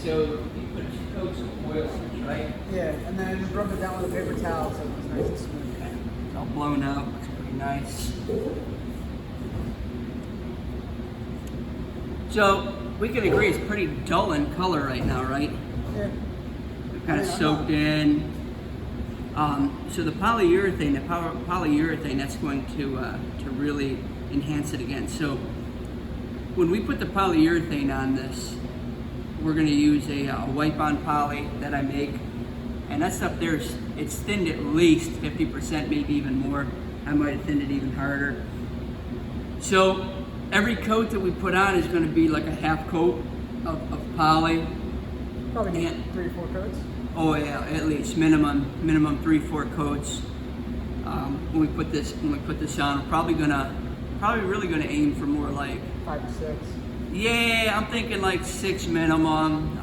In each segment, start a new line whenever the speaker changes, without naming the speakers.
So you put 2 coats of oil on it, right?
Yeah, and then rub it down with a paper towel so it's nice and smooth.
Okay. It's all blown out. Looks pretty nice. So we can agree it's pretty dull in color right now, right?
Yeah.
We've kind of soaked in. So the polyurethane, polyurethane, that's going to really enhance it again. So when we put the polyurethane on this, we're going to use a wipe-on poly that I make, and that stuff there is, it's thinned at least 50%, maybe even more. I might have thinned it even harder. So every coat that we put on is going to be like a half coat of poly.
Probably need 3 or 4 coats.
Oh yeah, at least minimum 3-4 coats. When we put this on, we're probably really gonna aim for more like
5 to 6.
Yeah, I'm thinking like 6 minimum.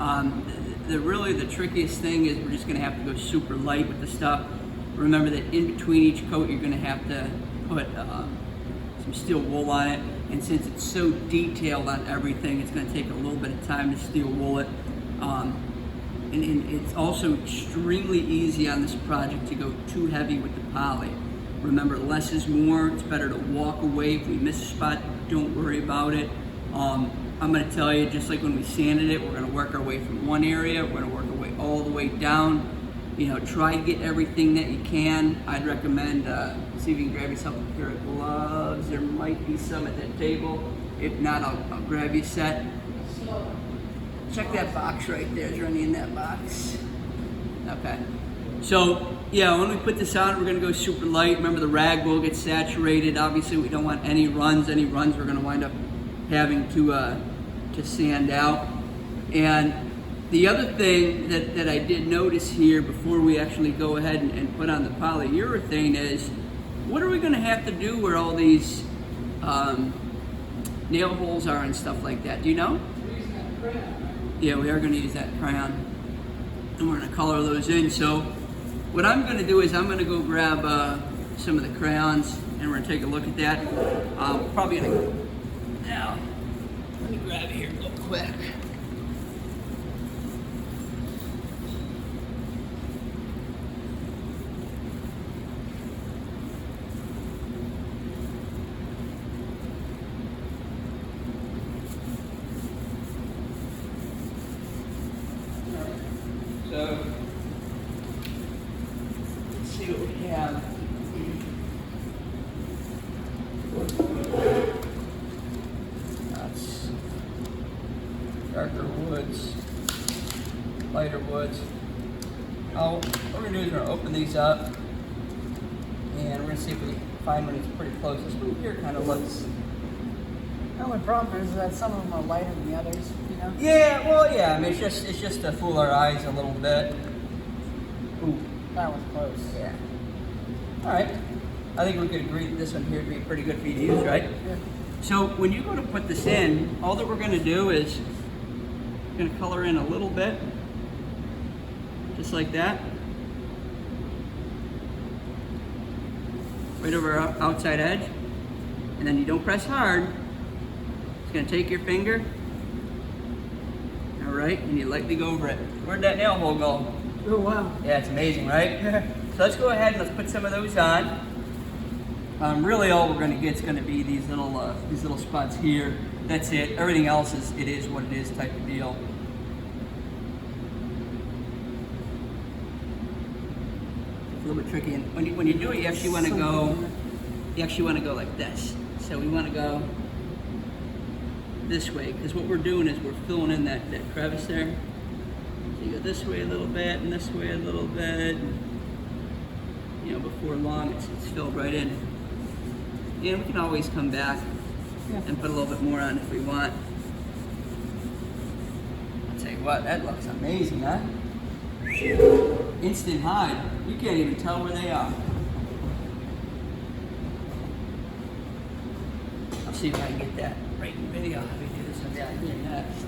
The trickiest thing is we're just gonna have to go super light with the stuff. Remember that in between each coat, you're gonna have to put some steel wool on it. And since it's so detailed on everything, it's gonna take a little bit of time to steel wool it. And it's also extremely easy on this project to go too heavy with the poly. Remember, less is more. It's better to walk away. If we miss a spot, don't worry about it. I'm going to tell you, just like when we sanded it, we're going to work our way from one area. We're going to work our way all the way down. You know, try to get everything that you can. I'd recommend see if you can grab yourself a pair of gloves. There might be some at that table. If not, I'll grab you a set. Check that box right there. Is there any in that box? Okay. So, yeah, when we put this on, we're going to go super light. Remember, the rag will get saturated. Obviously, we don't want any runs. Any runs, we're going to wind up having to sand out. And the other thing that I did notice here before we actually go ahead and put on the polyurethane is, what are we going to have to do where all these nail holes are and stuff like that? Do you know? Yeah, we are going to use that crayon, and we're going to color those in. So what I'm going to do is I'm going to go grab some of the crayons, and we're going to take a look at that. Probably going to, now, let me grab it here real quick. So, let's see what we have. That's darker woods, lighter woods. What we're going to do is we're going to open these up, and we're going to see if we find one that's pretty close. This one here kind of looks...
The only problem is that some of them are lighter than the others, you know?
Yeah, well, yeah. I mean, it's just to fool our eyes a little bit. Ooh,
That one's close.
yeah. All right. I think we could agree that this one here would be pretty good for you to use, right?
Yeah.
So when you go to put this in, all that we're going to do is we're going to color in a little bit, just like that, right over our outside edge, and then you don't press hard. It's going to take your finger, all right, and you lightly go over it. Where'd that nail hole go?
Oh, wow.
Yeah, it's amazing, right?
Yeah.
So let's go ahead and let's put some of those on. Really, all we're going to get is going to be these little spots here. That's it. Everything else it is what it is type of deal. It's a little bit tricky, and when you do it, you actually want to go like this. So we want to go this way, because what we're doing is we're filling in that crevice there. So you go this way a little bit and this way a little bit. You know, before long it's filled right in. And we can always come back and put a little bit more on if we want. I'll tell you what, that looks amazing, huh? Instant hide. You can't even tell where they are. I'll see if I can get that right in video. Let me do this one down here next.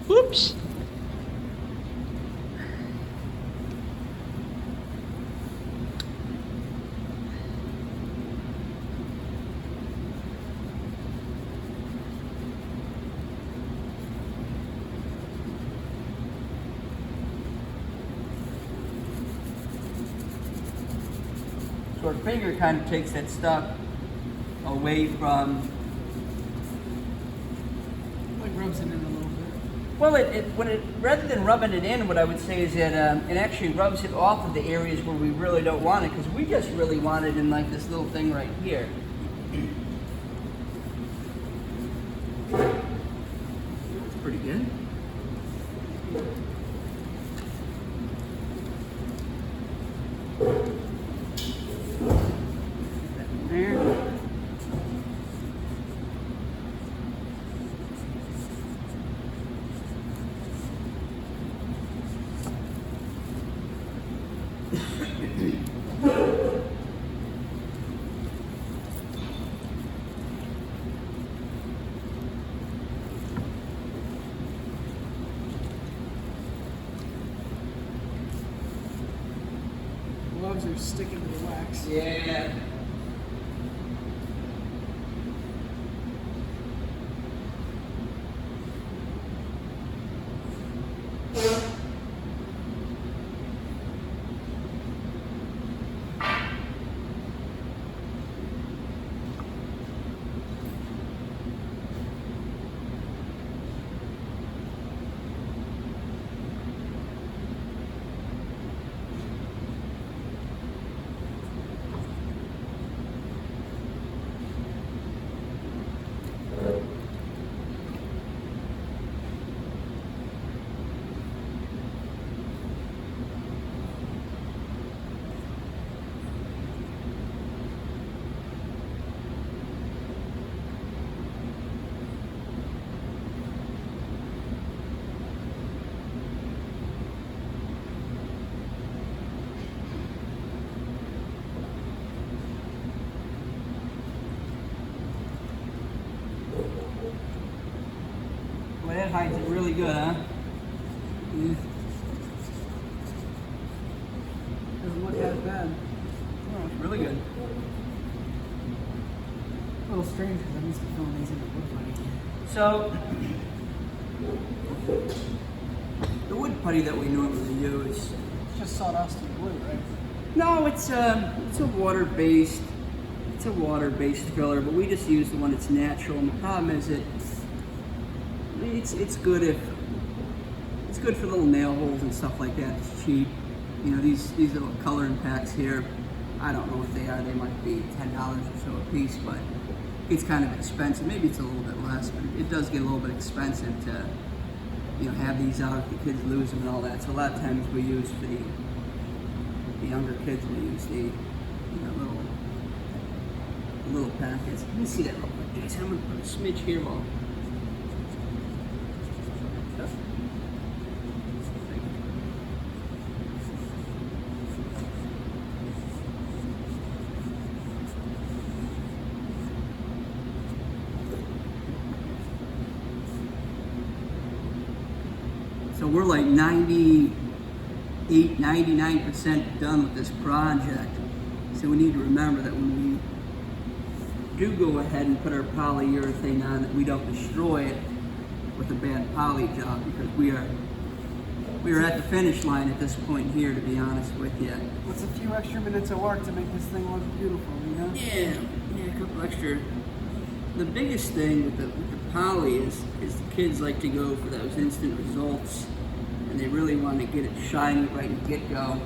Whoops. our finger kind of takes that stuff away from.
Like rubs it in a little bit.
Well, rather than rubbing it in, what I would say is that it actually rubs it off of the areas where we really don't want it, because we just really want it in like this little thing right here. That's pretty good. There.
Gloves are sticking to the wax.
Yeah. Well, that hides it really good, huh? Mm.
Doesn't look that bad.
Oh, it's really good.
A little strange because I'm used to filling these in the wood putty.
So, the wood putty that we normally use,
It's just sawdust and glue, right?
no, it's a water-based, filler, but we just use the one that's natural. And the problem is that it's good for little nail holes and stuff like that. It's cheap. You know, these little coloring packs here, I don't know what they are. They might be $10 or so a piece, but it's kind of expensive. Maybe it's a little bit less, but it does get a little bit expensive to, you know, have these out if the kids lose them and all that. So a lot of times we use for the younger kids, we use the, you know, little packets. Let me see that real quick, Jason. I'm gonna put a smidge here while. So we're like 98, 99% done with this project. So we need to remember that when we do go ahead and put our polyurethane on, that we don't destroy it with a bad poly job, because we are at the finish line at this point here, to be honest with you.
What's a few extra minutes of work to make this thing look beautiful, you know?
Yeah, a couple extra. The biggest thing with the poly is the kids like to go for those instant results, and they really want to get it shiny right in the get-go.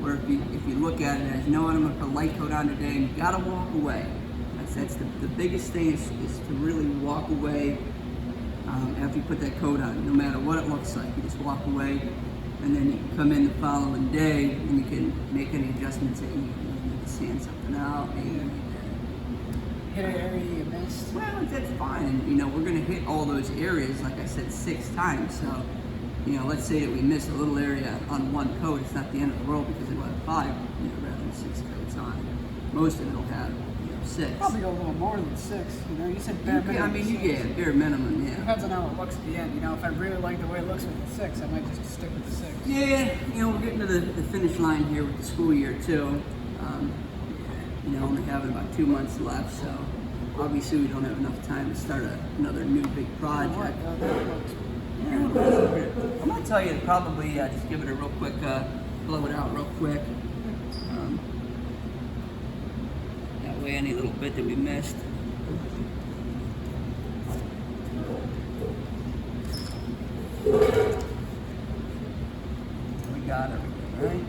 Where if you look at it as, you know what, I'm going to put a light coat on today, and you got to walk away. That's the biggest thing is to really walk away after you put that coat on, no matter what it looks like. You just walk away, and then you can come in the following day, and you can make any adjustments that you need to sand something out. Maybe
Hit an area you missed.
well, that's fine. And, you know, we're going to hit all those areas, like I said, 6 times. So, you know, let's say that we miss a little area on one coat. It's not the end of the world, because it'll have 5, you know, rather than 6 coats on. Most of it will have, you know, 6.
Probably go a little more than 6. You know, you said bare minimum.
I mean, yeah, bare minimum, yeah.
Depends on how it looks at the end. You know, if I really like the way it looks with the 6, I might just stick with the 6.
Yeah, you know, we're getting to the finish line here with the school year, too. You know, only having about 2 months left, so obviously we don't have enough time to start another new big project.
That looks
Yeah, I'm going to tell you to probably just give it a real quick, blow it out real quick. away any little bit that we missed. We got everything, right?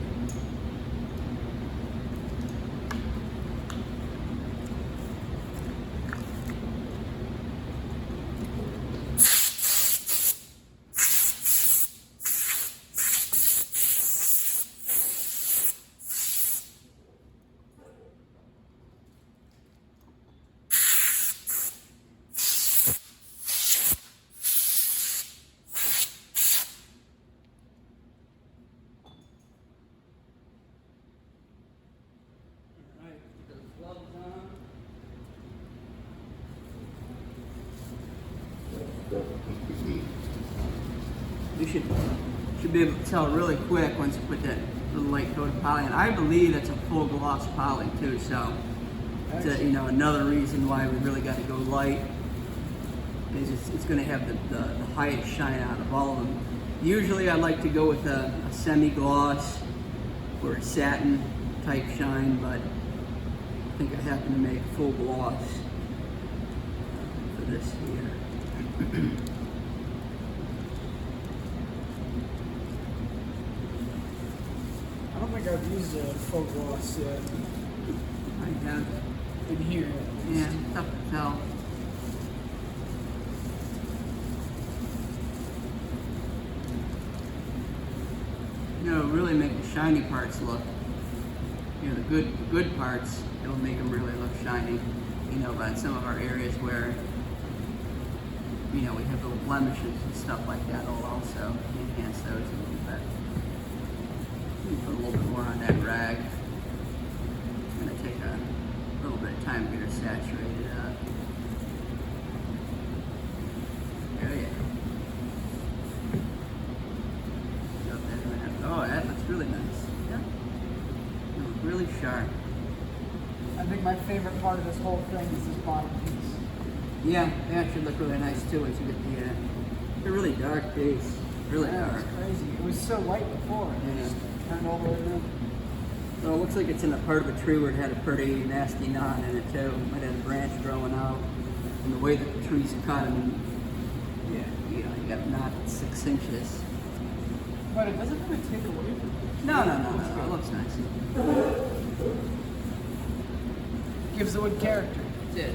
You should be able to tell really quick once you put that little light coat of poly on. I believe that's a full gloss poly too, so it's you know, another reason why we really got to go light is it's going to have the highest shine out of all of them. Usually I like to go with a semi-gloss or a satin type shine, but I think I happen to make full gloss for this here.
I don't think I've used a full gloss yet.
I have.
In here.
Yeah, tough to tell. You know, really make the shiny parts look, you know, the good parts, it'll make them really look shiny. You know, but in some of our areas where, you know, we have little blemishes and stuff like that, it'll also enhance those a little bit. Put a little bit more on that rag. I'm going to take a little bit of time to get her saturated up. There you go. Oh, that looks really nice. Yeah. It looks really sharp.
I think my favorite part of this whole thing is this bottom piece.
Yeah, they actually look really nice too as you get the, they're really dark piece. Really dark.
It's crazy. It was so light before.
Yeah.
Just turned all the way around.
Well, it looks like it's in a part of a tree where it had a pretty nasty knot in it too. It might have a branch growing out. And the way that the tree's cut, I mean, yeah, you know, you got a knot that's 6 inches.
But it doesn't really take away from it.
No, it looks nice.
Gives the wood character.
That's it.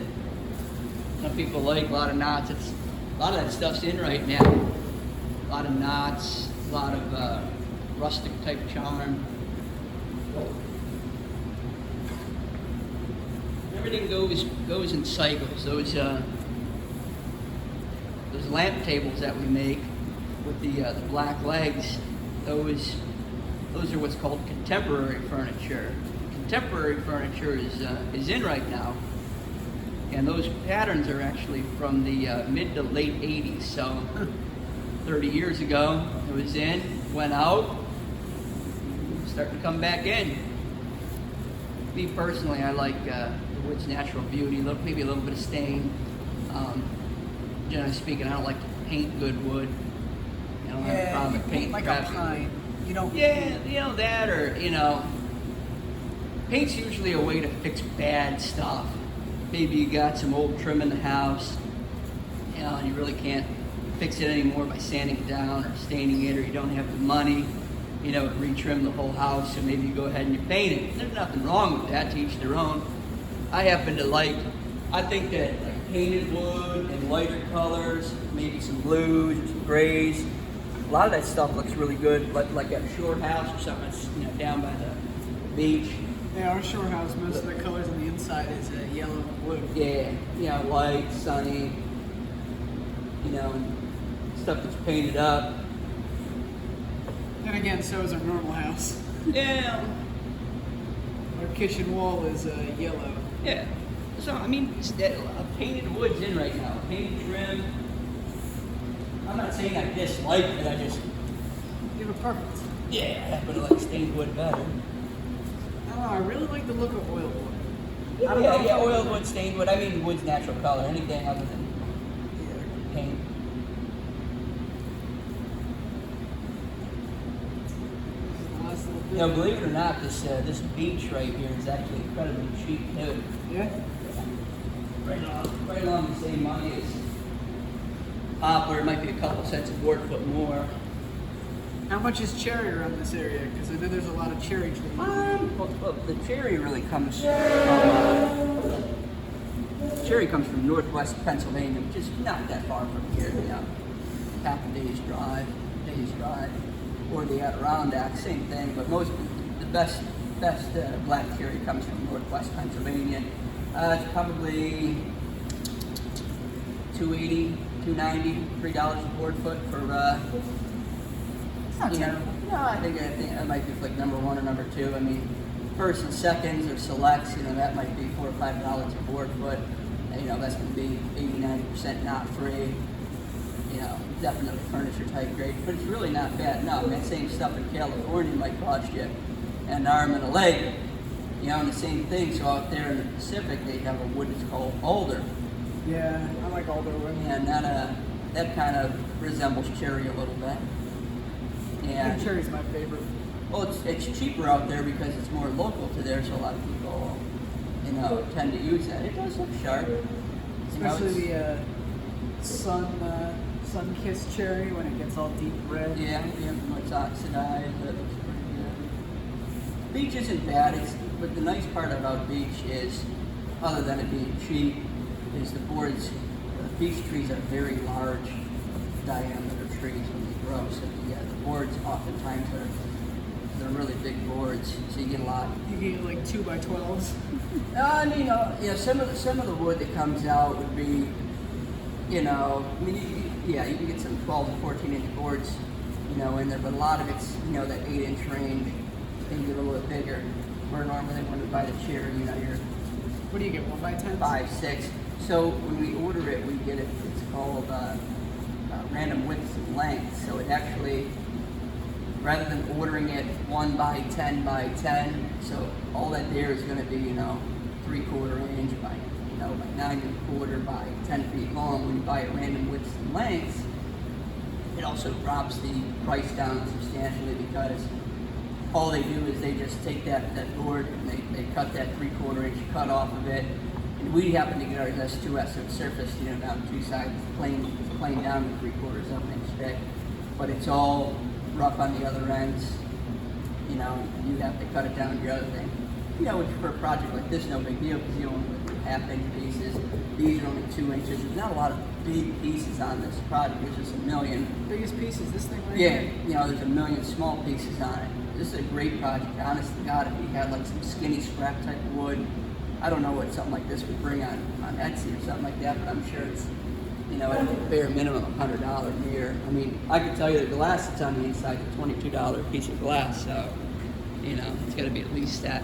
Some people like a lot of knots. It's a lot of that stuff's in right now. A lot of knots, a lot of rustic type charm. Everything goes in cycles. Those lamp tables that we make with the black legs, those are what's called contemporary furniture. Contemporary furniture is in right now, and those patterns are actually from the mid to late 80s. So 30 years ago, it was in, went out, starting to come back in. Me personally, I like the wood's natural beauty, maybe a little bit of stain. Generally speaking, I don't like to paint good wood. I don't have a problem with painting
like
crappy
a pine.
wood.
You don't.
Yeah, you know that, or you know, paint's usually a way to fix bad stuff. Maybe you got some old trim in the house, you know, and you really can't fix it anymore by sanding it down or staining it, or you don't have the money, you know, to retrim the whole house, so maybe you go ahead and you paint it. There's nothing wrong with that, to each their own. I happen to I think that like painted wood and lighter colors, maybe some blues or some grays, a lot of that stuff looks really good, like at a shore house or something that's, you know, down by the beach.
Yeah, our shore house, most of the colors on the inside is yellow and blue.
Yeah, you know, light, sunny, you know, and stuff that's painted up.
Then again, so is our normal house.
Yeah.
Our kitchen wall is yellow.
Yeah. So, I mean, painted wood's in right now. Painted trim. I'm not saying I dislike it, I just...
You have a preference.
Yeah, I happen to like stained wood better.
I don't know, I really like the look of oiled wood.
Yeah, oiled wood, stained wood. I mean wood's natural color. Anything other than paint.
This is the nice little bit.
You know, believe it or not, this beach right here is actually incredibly cheap too.
Yeah.
Right along the same money as poplar. It might be a couple cents a board foot more.
How much is cherry around this area? Because I know there's a lot of cherry trees.
Well, the cherry really comes from northwest Pennsylvania, which is not that far from here. You know, half a day's drive, or the Adirondacks, same thing. But the best black cherry comes from northwest Pennsylvania. It's probably $2.80, $2.90, $3 a board foot for.
It's not terrible.
No, I think that might be like number one or number two. I mean, first and seconds or selects, you know, that might be $4 or $5 a board foot. And, you know, that's going to be 80-90% not free. You know, definitely furniture type grade, but it's really not bad. No, that same stuff in California might cost you an arm and a leg. You know, and the same thing. So out there in the Pacific, they have a wood that's called alder.
Yeah, I like alder wood.
And that kind of resembles cherry a little bit.
I think cherry's my favorite.
Well, it's cheaper out there because it's more local to there, so a lot of people, you know, tend to use that. It does look sharp.
Especially the sun-kissed cherry when it gets all deep red.
Yeah, when it's oxidized, that looks pretty good. Beech isn't bad, but the nice part about beech is, other than it being cheap, is the boards. Beech trees are very large diameter trees when they grow, so the boards oftentimes they're really big boards, so you get a lot.
You get like 2x12s.
And you know, some of the wood that comes out would be, you know, I mean, you can get some 12 and 14-inch boards, you know, in there, but a lot of it's, you know, that 8-inch range. They get a little bit bigger. Where normally when we buy the cherry, you know, you're
What do you get? 1x10?
5, 6. So when we order it, we get it. It's called random widths and lengths. So it actually, rather than ordering it 1 by 10 by 10, so all that there is going to be, you know, 3/4 inch by, you know, by 9 1/4 by 10 feet long. When you buy it random widths and lengths, it also drops the price down substantially because all they do is they just take that board and they cut that 3/4 inch cut off of it. And we happen to get ours S2S, so it's surfaced, you know, down two sides, plain down to 3/4 of an inch thick. But it's all rough on the other ends. You know, you have to cut it down to your other thing. You know, which for a project like this, no big deal because you only do 1/2 inch pieces. These are only 2 inches. There's not a lot of big pieces on this project. There's just a million.
Biggest piece is this thing right
Yeah,
here?
you know, there's a million small pieces on it. This is a great project. Honest to God, if you had like some skinny scrap type of wood, I don't know what something like this would bring on Etsy or something like that, but I'm sure it's, you know, at a bare minimum $100 a year. I mean, I can tell you the glass that's on the inside is a $22 piece of glass, so, you know, it's got to be at least that.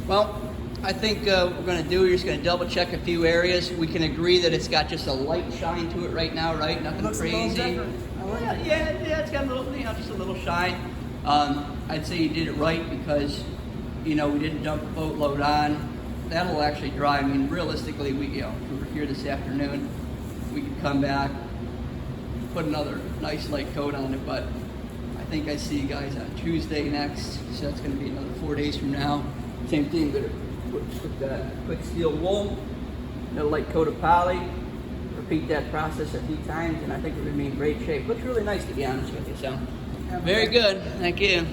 Well, I think what we're going to do, we're just going to double check a few areas. We can agree that it's got just a light shine to it right now, right? Nothing
Looks
crazy.
a little different. I like it.
Yeah, it's got a little, you know, just a little shine. I'd say you did it right because, you know, we didn't dump a boatload on. That'll actually dry. I mean, realistically, we were here this afternoon. We could come back, put another nice light coat on it, but I think I see you guys on Tuesday next, so that's going to be another 4 days from now. Same thing, going to put that quick steel wool, another light coat of poly, repeat that process a few times, and I think we're going to be in great shape. Looks really nice, to be honest with you. So, very good. Thank you.